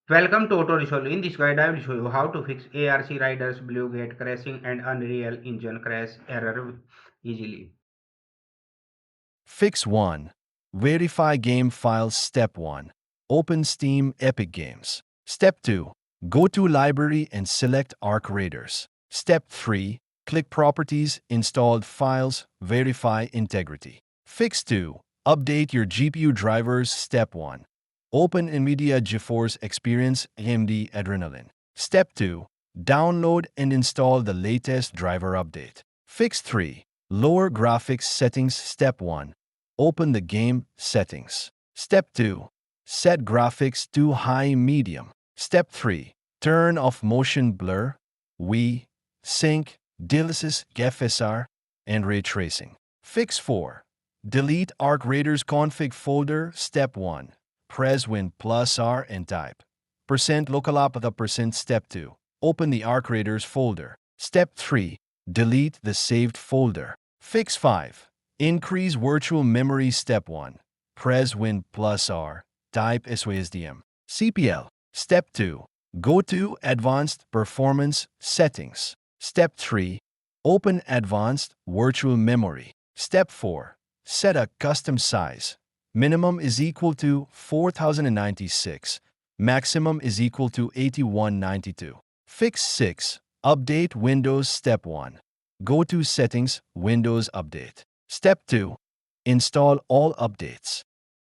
Welcome to Auto Resolve. In this guide, I will show you how to fix ARC Riders Blue Gate crashing and Unreal Engine crash error easily. Fix 1. Verify game files. Step 1. Open Steam Epic Games. Step 2. Go to Library and select Arc Raiders. Step 3. Click Properties, Installed Files, Verify Integrity. Fix 2. Update your GPU drivers. Step 1. Open NVIDIA GeForce Experience AMD Adrenalin. Step 2. Download and install the latest driver update. Fix 3. Lower graphics settings. Step 1. Open the game settings. Step 2. Set graphics to high medium. Step 3. Turn off motion blur, sync, DLSS, FSR, and ray tracing. Fix 4. Delete Arc Raiders config folder. Step 1. Press Win plus R and type %localhost. Step 2. Open the Arc Raiders folder. Step 3. Delete the saved folder. Fix 5. Increase virtual memory. Step 1. Press Win plus R. Type SOSDM. CPL. Step 2. Go to Advanced Performance Settings. Step 3. Open Advanced Virtual Memory. Step 4. Set a custom size. Minimum is equal to 4096. Maximum is equal to 8192. Fix 6. Update Windows. Step 1. Go to Settings, Windows Update. Step 2. Install all updates.